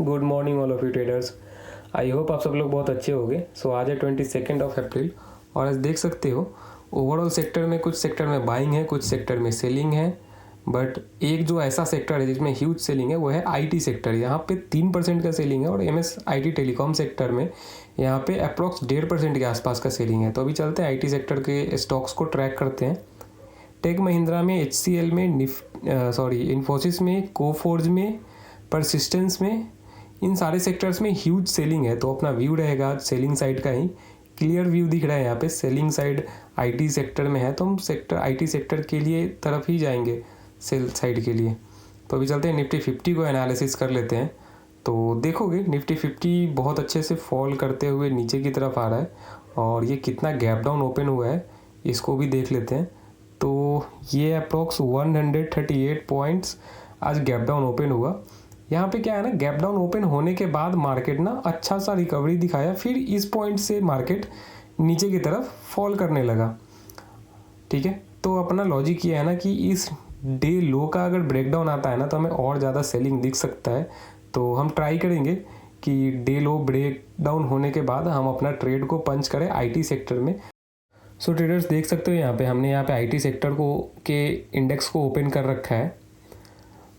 Good morning all of you traders. I hope आप सब लोग बहुत अच्छे होंगे। सो आज है 22 अप्रैल और आज देख सकते हो ओवरऑल सेक्टर में कुछ सेक्टर में बाइंग है, कुछ सेक्टर में सेलिंग है। बट एक जो ऐसा सेक्टर है जिसमें ह्यूज सेलिंग है वो है आईटी सेक्टर। यहाँ पे 3% का सेलिंग है और एमएस आईटी टेलीकॉम सेक्टर में यहाँ पे अप्रॉक्स 1.5% के आसपास का सेलिंग है। तो अभी चलते हैं आईटी सेक्टर के स्टॉक्स को ट्रैक करते हैं। टेक महिंद्रा में, HCL में, इन्फोसिस में, कोफोर्ज में, परसिस्टेंस में, इन सारे सेक्टर्स में ह्यूज सेलिंग है। तो अपना व्यू रहेगा सेलिंग साइड का ही। क्लियर व्यू दिख रहा है यहाँ पे, सेलिंग साइड आईटी सेक्टर में है तो हम आईटी सेक्टर के लिए तरफ ही जाएंगे, सेल साइड के लिए। तो अभी चलते हैं निफ्टी 50 को एनालिसिस कर लेते हैं। तो देखोगे निफ्टी 50 बहुत अच्छे से फॉल करते हुए नीचे की तरफ आ रहा है और ये कितना गैप डाउन ओपन हुआ है इसको भी देख लेते हैं। तो ये अप्रोक्स 138 पॉइंट्स आज गैप डाउन ओपन हुआ। यहाँ पे क्या है ना, गैप डाउन ओपन होने के बाद मार्केट ना अच्छा सा रिकवरी दिखाया, फिर इस पॉइंट से मार्केट नीचे की तरफ फॉल करने लगा। ठीक है, तो अपना लॉजिक ये है ना कि इस डे लो का अगर ब्रेकडाउन आता है ना तो हमें और ज़्यादा सेलिंग दिख सकता है। तो हम ट्राई करेंगे कि डे लो ब्रेक डाउन होने के बाद हम अपना ट्रेड को पंच करें आईटी सेक्टर में। सो ट्रेडर्स देख सकते हो यहाँ पे हमने यहाँ पे आईटी सेक्टर को के इंडेक्स को ओपन कर रखा है।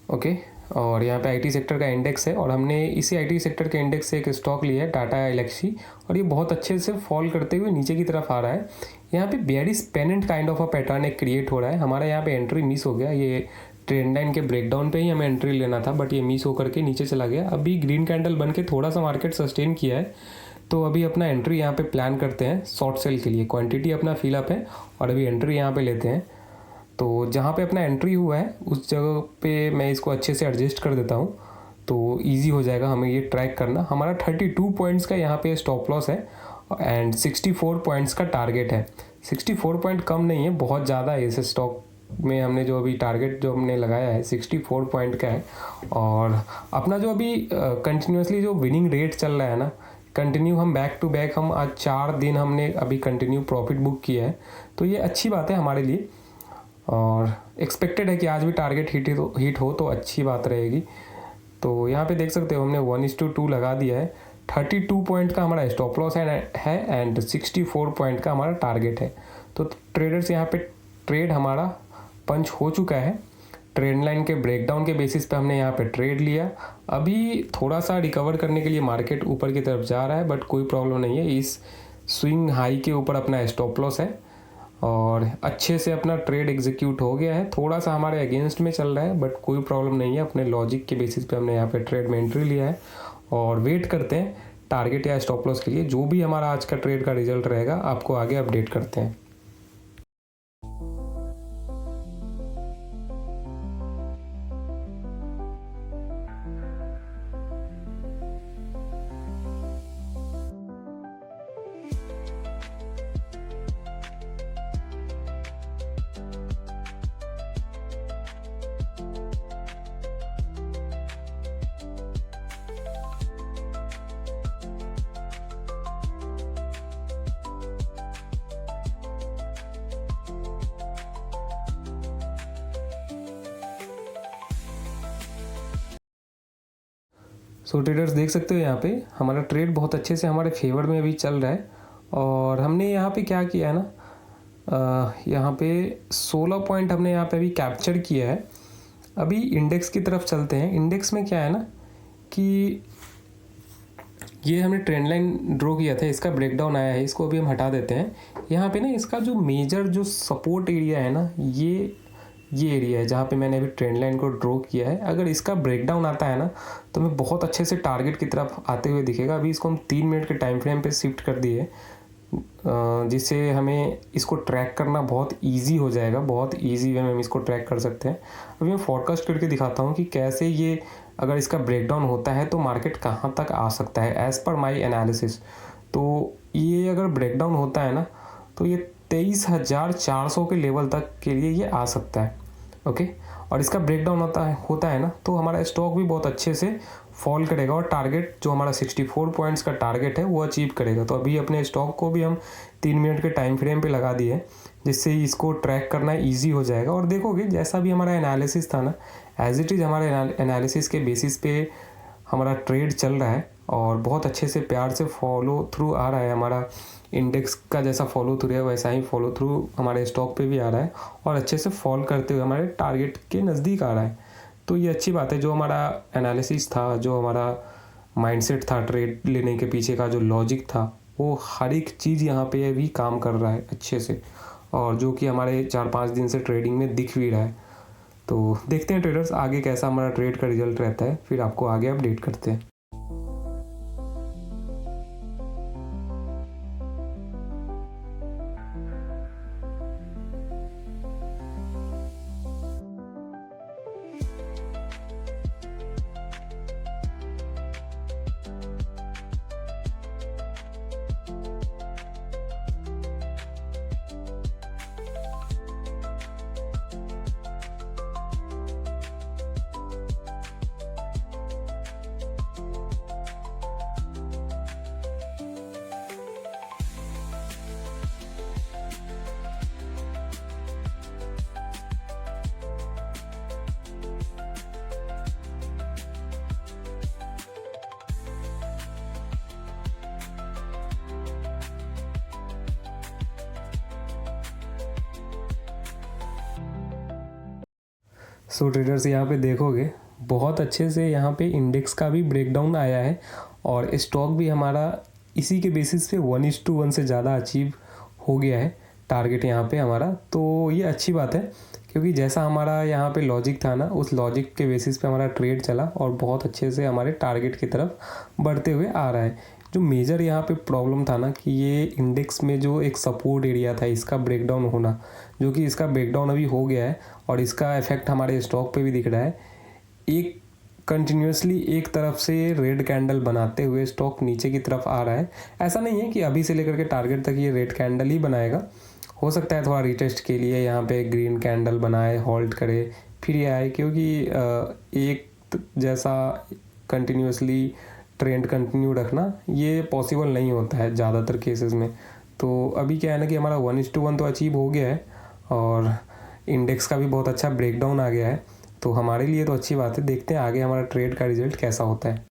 ओके, और यहाँ पे आईटी सेक्टर का इंडेक्स है और हमने इसी आईटी सेक्टर के इंडेक्स से एक स्टॉक लिया है टाटा एलेक्सी और ये बहुत अच्छे से फॉल करते हुए नीचे की तरफ आ रहा है। यहाँ पे bearish pennant kind of a pattern एक क्रिएट हो रहा है। हमारा यहाँ पे एंट्री मिस हो गया, ये ट्रेंड लाइन के ब्रेकडाउन पे ही हमें एंट्री लेना था बट ये मिस होकर के नीचे चला गया। अभी ग्रीन कैंडल बन के थोड़ा सा मार्केट सस्टेन किया है तो अभी अपना एंट्री यहाँ पे प्लान करते हैं शॉर्ट सेल के लिए। क्वांटिटी अपना फिलअप है और अभी एंट्री यहाँ पे लेते हैं। तो जहाँ पे अपना एंट्री हुआ है उस जगह पे मैं इसको अच्छे से एडजस्ट कर देता हूँ तो इजी हो जाएगा हमें ये ट्रैक करना। हमारा 32 पॉइंट्स का यहाँ पे स्टॉप लॉस है एंड 64 पॉइंट्स का टारगेट है। 64 पॉइंट कम नहीं है, बहुत ज़्यादा है। इस स्टॉक में हमने जो अभी टारगेट जो हमने लगाया है 64 पॉइंट का है और अपना जो अभी कंटिन्यूसली जो विनिंग रेट चल रहा है ना, कंटिन्यू हम बैक टू बैक हम आज 4 दिन हमने अभी कंटिन्यू प्रॉफिट बुक किया है तो ये अच्छी बात है हमारे लिए और एक्सपेक्टेड है कि आज भी टारगेट हिट हो तो अच्छी बात रहेगी। तो यहाँ पे देख सकते हो हमने 1:2 लगा दिया है। 32 पॉइंट का हमारा स्टॉप लॉस है एंड 64 पॉइंट का हमारा टारगेट है। तो ट्रेडर्स यहाँ पे ट्रेड हमारा पंच हो चुका है। ट्रेंड लाइन के ब्रेकडाउन के बेसिस पे हमने यहाँ पे ट्रेड लिया। अभी थोड़ा सा रिकवर करने के लिए मार्केट ऊपर की तरफ जा रहा है बट कोई प्रॉब्लम नहीं है। इस स्विंग हाई के ऊपर अपना स्टॉप लॉस है और अच्छे से अपना ट्रेड एग्जीक्यूट हो गया है। थोड़ा सा हमारे अगेंस्ट में चल रहा है बट कोई प्रॉब्लम नहीं है। अपने लॉजिक के बेसिस पे हमने यहाँ पे ट्रेड में एंट्री लिया है और वेट करते हैं टारगेट या स्टॉप लॉस के लिए। जो भी हमारा आज का ट्रेड का रिजल्ट रहेगा आपको आगे अपडेट करते हैं। सो ट्रेडर्स देख सकते हो यहाँ पे हमारा ट्रेड बहुत अच्छे से हमारे फेवर में अभी चल रहा है और हमने यहाँ पे क्या किया है ना, यहाँ पे 16 पॉइंट हमने यहाँ पे अभी कैप्चर किया है। अभी इंडेक्स की तरफ चलते हैं। इंडेक्स में क्या है ना कि ये हमने ट्रेंड लाइन ड्रॉ किया था, इसका ब्रेकडाउन आया है, इसको अभी हम हटा देते हैं। यहाँ पे ना इसका जो मेजर जो सपोर्ट एरिया है ना, ये एरिया है जहाँ पे मैंने अभी ट्रेंड लाइन को ड्रॉ किया है। अगर इसका ब्रेकडाउन आता है ना तो हमें बहुत अच्छे से टारगेट की तरफ आते हुए दिखेगा। अभी इसको हम 3 मिनट के टाइम फ्रेम पे शिफ्ट कर दिए जिससे हमें इसको ट्रैक करना बहुत इजी हो जाएगा। बहुत इजी वे में हम इसको ट्रैक कर सकते हैं। अभी मैं फोरकास्ट करके दिखाता हूँ कि कैसे ये अगर इसका ब्रेकडाउन होता है तो मार्केट कहाँ तक आ सकता है एज़ पर माई एनालिसिस। तो ये अगर ब्रेकडाउन होता है ना तो ये 23,400 के लेवल तक के लिए ये आ सकता है। ओके, और इसका ब्रेकडाउन होता है ना तो हमारा स्टॉक भी बहुत अच्छे से फॉल करेगा और टारगेट जो हमारा 64 पॉइंट्स का टारगेट है वो अचीव करेगा। तो अभी अपने स्टॉक को भी हम 3 मिनट के टाइम फ्रेम पे लगा दिए जिससे इसको ट्रैक करना ईजी हो जाएगा। और देखोगे जैसा भी हमारा एनालिसिस था ना, एज इट इज़ हमारे एनालिसिस के बेसिस पे हमारा ट्रेड चल रहा है और बहुत अच्छे से प्यार से फॉलो थ्रू आ रहा है। हमारा इंडेक्स का जैसा फॉलो थ्रू है वैसा ही फॉलो थ्रू हमारे स्टॉक पे भी आ रहा है और अच्छे से फॉल करते हुए हमारे टारगेट के नज़दीक आ रहा है। तो ये अच्छी बात है। जो हमारा एनालिसिस था, जो हमारा माइंडसेट था, ट्रेड लेने के पीछे का जो लॉजिक था, वो हर एक चीज़ यहाँ पे भी काम कर रहा है अच्छे से, और जो कि हमारे 4-5 दिन से ट्रेडिंग में दिख भी रहा है। तो देखते हैं ट्रेडर्स आगे कैसा हमारा ट्रेड का रिजल्ट रहता है, फिर आपको आगे अपडेट करते हैं। सो ट्रेडर्स यहाँ पे देखोगे बहुत अच्छे से यहाँ पे इंडेक्स का भी ब्रेकडाउन आया है और स्टॉक भी हमारा इसी के बेसिस पे 1:1 से ज़्यादा अचीव हो गया है टारगेट यहाँ पे हमारा। तो ये अच्छी बात है, क्योंकि जैसा हमारा यहाँ पे लॉजिक था ना, उस लॉजिक के बेसिस पे हमारा ट्रेड चला और बहुत अच्छे से हमारे टारगेट की तरफ बढ़ते हुए आ रहा है। जो मेजर यहाँ पे प्रॉब्लम था ना कि ये इंडेक्स में जो एक सपोर्ट एरिया था इसका ब्रेकडाउन होना, जो कि इसका ब्रेकडाउन अभी हो गया है और इसका इफेक्ट हमारे स्टॉक पे भी दिख रहा है। एक कंटिन्यूसली एक तरफ से रेड कैंडल बनाते हुए स्टॉक नीचे की तरफ आ रहा है। ऐसा नहीं है कि अभी से लेकर के टारगेट तक ये रेड कैंडल ही बनाएगा, हो सकता है थोड़ा रिटेस्ट के लिए यहाँ पे ग्रीन कैंडल बनाए, होल्ड करे, फिर ये आए, क्योंकि एक जैसा कंटिन्यूसली ट्रेंड कंटिन्यू रखना ये पॉसिबल नहीं होता है ज़्यादातर केसेस में। तो अभी क्या है ना कि हमारा 1:1 तो अचीव हो गया है और इंडेक्स का भी बहुत अच्छा ब्रेकडाउन आ गया है, तो हमारे लिए तो अच्छी बात है। देखते हैं आगे हमारा ट्रेड का रिजल्ट कैसा होता है।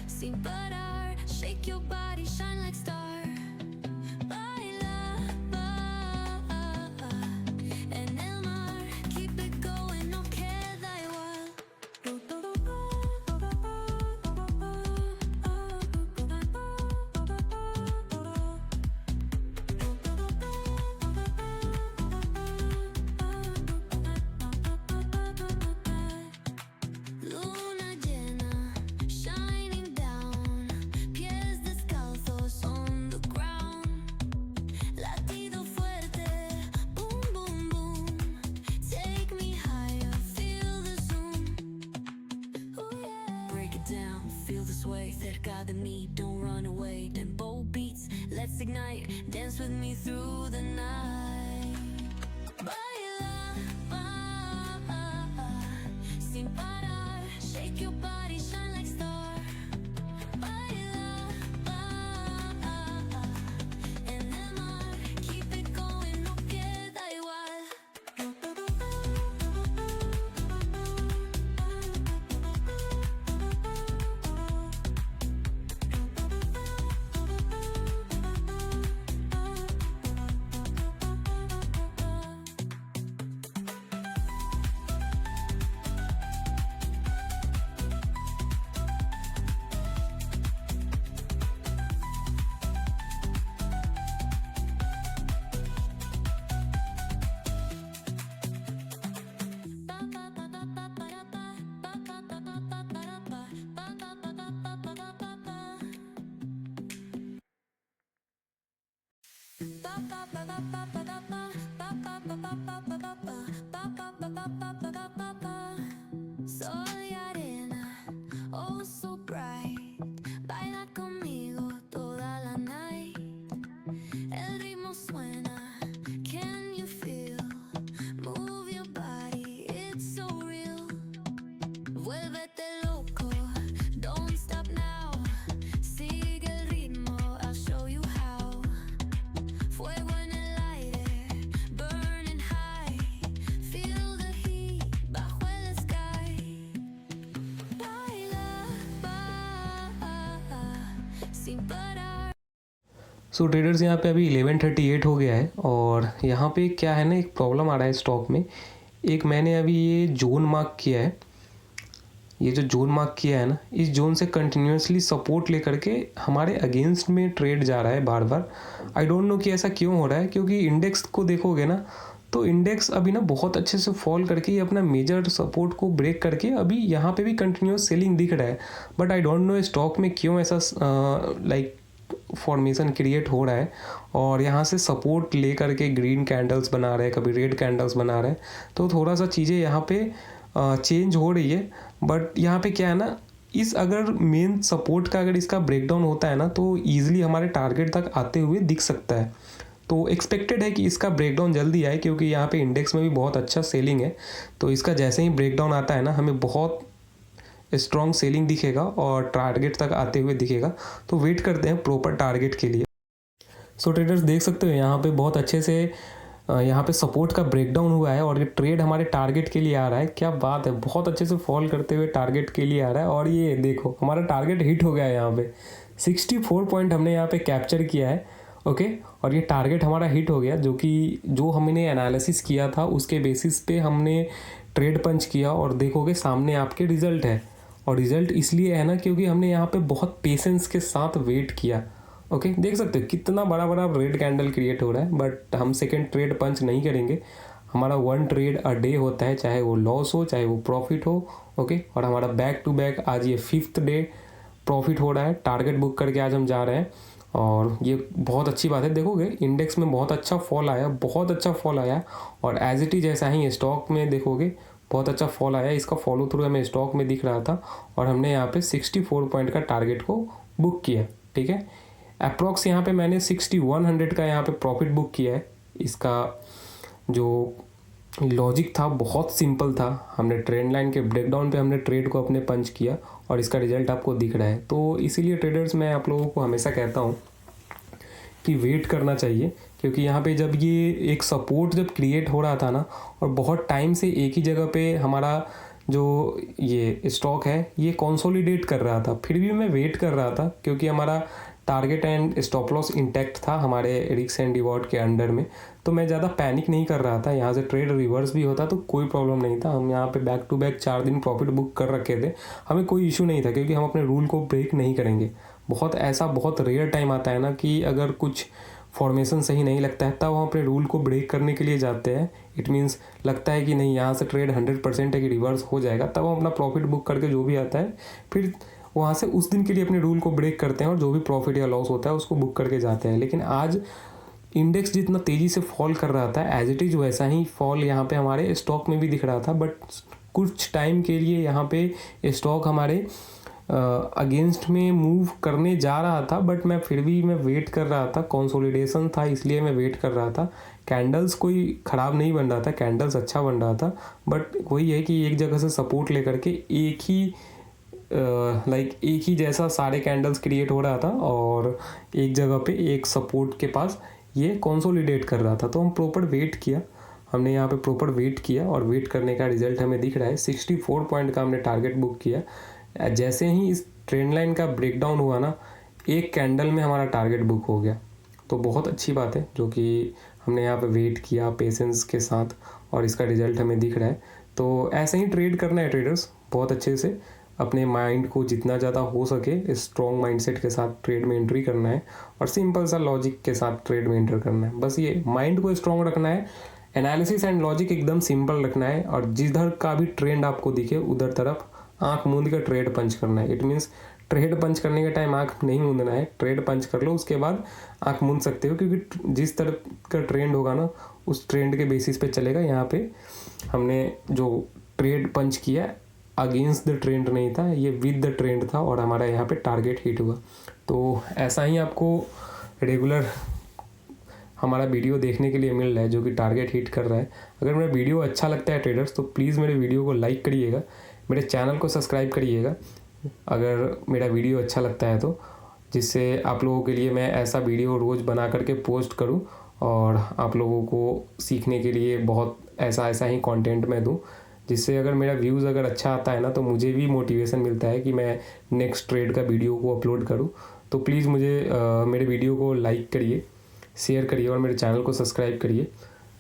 Sin parar, shake your body, shine like star. Baila, en el mar, keep it going, no queda igual. Luna llena, shining down, pies descalzos on the ground. Latido fuerte, boom, boom, boom. Take me higher, feel the zoom. Oh yeah. Break it down, feel the sway. Cerca de mí, don't run away. Tempo beats, let's ignite. Dance with me through the night. Baila, sin parar. Shake your body, shine like star. Baila, en el mar, keep it going, no queda igual. bright. Baila conmigo toda la night. El ritmo suena, can you feel? Move your body, it's so real. Vuélvete loco, don't stop now. Sigue el ritmo, I'll show you how. Fuego en el aire, burning high. Feel the heat bajo el sky. Baila, sin parar. So traders यहाँ पे अभी 11:38 हो गया है और यहाँ पे क्या है ना, एक प्रॉब्लम आ रहा है स्टॉक में। एक मैंने अभी ये जोन मार्क किया है, ये जो जोन मार्क किया है ना, इस जोन से कंटिन्यूसली सपोर्ट लेकर के हमारे अगेंस्ट में ट्रेड जा रहा है बार बार। आई डोंट नो कि ऐसा क्यों हो रहा है, क्योंकि इंडेक्स को देखोगे ना तो इंडेक्स अभी ना बहुत अच्छे से फॉल करके ये अपना मेजर सपोर्ट को ब्रेक करके अभी यहाँ पे भी कंटिन्यूस सेलिंग दिख रहा है। But I don't know stock में क्यों ऐसा लाइक फॉर्मेशन क्रिएट हो रहा है और यहाँ से सपोर्ट ले करके ग्रीन कैंडल्स बना रहे हैं, कभी रेड कैंडल्स बना रहे हैं। तो थोड़ा सा चीज़ें यहाँ पे चेंज हो रही है। बट यहाँ पे क्या है ना, इस अगर मेन सपोर्ट का अगर इसका ब्रेकडाउन होता है ना तो ईजिली हमारे टारगेट तक आते हुए दिख सकता है। तो एक्सपेक्टेड है कि इसका ब्रेकडाउन जल्दी आए, क्योंकि यहाँ पे इंडेक्स में भी बहुत अच्छा सेलिंग है। तो इसका जैसे ही ब्रेकडाउन आता है ना, हमें बहुत स्ट्रॉन्ग सेलिंग दिखेगा और टारगेट तक आते हुए दिखेगा। तो वेट करते हैं प्रॉपर टारगेट के लिए। सो ट्रेडर्स देख सकते हो यहाँ पे बहुत अच्छे से यहाँ पे सपोर्ट का ब्रेकडाउन हुआ है और ये ट्रेड हमारे टारगेट के लिए आ रहा है। क्या बात है, बहुत अच्छे से फॉल करते हुए टारगेट के लिए आ रहा है। और ये देखो हमारा टारगेट हिट हो गया है, यहाँ पे 64 पॉइंट हमने यहाँ पे कैप्चर किया है। ओके, और ये टारगेट हमारा हिट हो गया, जो हमने एनालिसिस किया था उसके बेसिस पे हमने ट्रेड पंच किया। और देखोगे सामने आपके रिजल्ट है, और रिजल्ट इसलिए है ना क्योंकि हमने यहाँ पे बहुत पेशेंस के साथ वेट किया। ओके, देख सकते हो कितना बड़ा बड़ा रेड कैंडल क्रिएट हो रहा है। बट हम सेकंड ट्रेड पंच नहीं करेंगे, हमारा 1 ट्रेड अ डे होता है, चाहे वो लॉस हो चाहे वो प्रॉफिट हो। ओके, और हमारा बैक टू बैक आज ये 5th डे प्रॉफिट हो रहा है। टारगेट बुक करके आज हम जा रहे हैं और ये बहुत अच्छी बात है। देखोगे इंडेक्स में बहुत अच्छा फॉल आया, बहुत अच्छा फॉल आया। और एज इट इज़ ऐसा ही स्टॉक में देखोगे बहुत अच्छा फॉल आया। इसका फॉलो थ्रू हमें स्टॉक में दिख रहा था और हमने यहाँ पे 64 पॉइंट का टारगेट को बुक किया। ठीक है, अप्रॉक्स यहाँ पे मैंने 6100 का यहाँ पे प्रॉफिट बुक किया है। इसका जो लॉजिक था बहुत सिंपल था, हमने ट्रेंड लाइन के ब्रेकडाउन पे हमने ट्रेड को अपने पंच किया और इसका रिजल्ट आपको दिख रहा है। तो इसीलिए ट्रेडर्स मैं आप लोगों को हमेशा कहता हूँ कि वेट करना चाहिए, क्योंकि यहाँ पे जब ये एक सपोर्ट जब क्रिएट हो रहा था ना और बहुत टाइम से एक ही जगह पे हमारा जो ये स्टॉक है ये कंसोलिडेट कर रहा था, फिर भी मैं वेट कर रहा था क्योंकि हमारा target and stop loss intact था हमारे रिस्क एंड रिवॉर्ड के अंडर में। तो मैं ज़्यादा पैनिक नहीं कर रहा था। यहाँ से ट्रेड रिवर्स भी होता तो कोई प्रॉब्लम नहीं था। हम यहाँ पे बैक टू बैक 4 दिन प्रॉफिट बुक कर रखे थे, हमें कोई इशू नहीं था, क्योंकि हम अपने रूल को ब्रेक नहीं करेंगे। बहुत रेयर टाइम आता है ना कि अगर कुछ फॉर्मेशन सही नहीं लगता है तब हम अपने रूल को ब्रेक करने के लिए जाते हैं। इट मीन्स लगता है कि नहीं यहाँ से ट्रेड 100% है कि रिवर्स हो जाएगा, तब हम अपना प्रॉफिट बुक करके जो भी आता है फिर वहाँ से उस दिन के लिए अपने रूल को ब्रेक करते हैं और जो भी प्रॉफिट या लॉस होता है उसको बुक करके जाते हैं। लेकिन आज इंडेक्स जितना तेज़ी से फॉल कर रहा था एज इट इज़ वैसा ही फॉल यहाँ पे हमारे स्टॉक में भी दिख रहा था। बट कुछ टाइम के लिए यहाँ पे स्टॉक हमारे अगेंस्ट में मूव करने जा रहा था, बट मैं फिर भी वेट कर रहा था। कंसोलिडेशन था इसलिए मैं वेट कर रहा था। कैंडल्स कोई ख़राब नहीं बन रहा था, कैंडल्स अच्छा बन रहा था। बट वही है कि एक जगह से सपोर्ट लेकर के एक ही जैसा सारे कैंडल्स क्रिएट हो रहा था और एक जगह पे एक सपोर्ट के पास ये कंसोलिडेट कर रहा था। तो हम प्रॉपर वेट किया, हमने यहाँ पे प्रॉपर वेट किया और वेट करने का रिजल्ट हमें दिख रहा है। 64 पॉइंट का हमने टारगेट बुक किया। जैसे ही इस ट्रेंड लाइन का ब्रेकडाउन हुआ ना, एक कैंडल में हमारा टारगेट बुक हो गया। तो बहुत अच्छी बात है जो कि हमने यहाँ पे वेट किया पेशेंस के साथ और इसका रिजल्ट हमें दिख रहा है। तो ऐसे ही ट्रेड करना है ट्रेडर्स, बहुत अच्छे से अपने माइंड को जितना ज़्यादा हो सके स्ट्रॉन्ग माइंडसेट के साथ ट्रेड में एंट्री करना है और सिंपल सा लॉजिक के साथ ट्रेड में एंटर करना है। बस ये माइंड को स्ट्रॉन्ग रखना है, एनालिसिस एंड लॉजिक एकदम सिंपल रखना है और जिधर का भी ट्रेंड आपको दिखे उधर तरफ आंख मूंद कर ट्रेड पंच करना है। इट मीन्स ट्रेड पंच करने के टाइम आंख नहीं मूंदना है, ट्रेड पंच कर लो उसके बाद आंख मूंद सकते हो, क्योंकि जिस तरह का ट्रेंड होगा ना उस ट्रेंड के बेसिस पे चलेगा। यहाँ पे हमने जो ट्रेड पंच किया अगेंस्ट द ट्रेंड नहीं था, ये विद द ट्रेंड था और हमारा यहाँ पे टारगेट हिट हुआ। तो ऐसा ही आपको रेगुलर हमारा वीडियो देखने के लिए मिल रहा है जो कि टारगेट हिट कर रहा है। अगर मेरा वीडियो अच्छा लगता है ट्रेडर्स तो प्लीज़ मेरे वीडियो को लाइक करिएगा, मेरे चैनल को सब्सक्राइब करिएगा अगर मेरा वीडियो अच्छा लगता है तो, जिससे आप लोगों के लिए मैं ऐसा वीडियो रोज़ बना करके पोस्ट करूं और आप लोगों को सीखने के लिए बहुत ऐसा ही कंटेंट मैं दूं, जिससे अगर मेरा व्यूज़ अगर अच्छा आता है ना तो मुझे भी मोटिवेशन मिलता है कि मैं नेक्स्ट ट्रेड का वीडियो को अपलोड करूं। तो प्लीज़ मुझे मेरे वीडियो को लाइक करिए, शेयर करिए और मेरे चैनल को सब्सक्राइब करिए।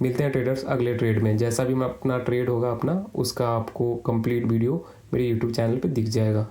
मिलते हैं ट्रेडर्स अगले ट्रेड में। जैसा भी मैं अपना ट्रेड होगा अपना, उसका आपको कंप्लीट वीडियो मेरे यूट्यूब चैनल पे दिख जाएगा।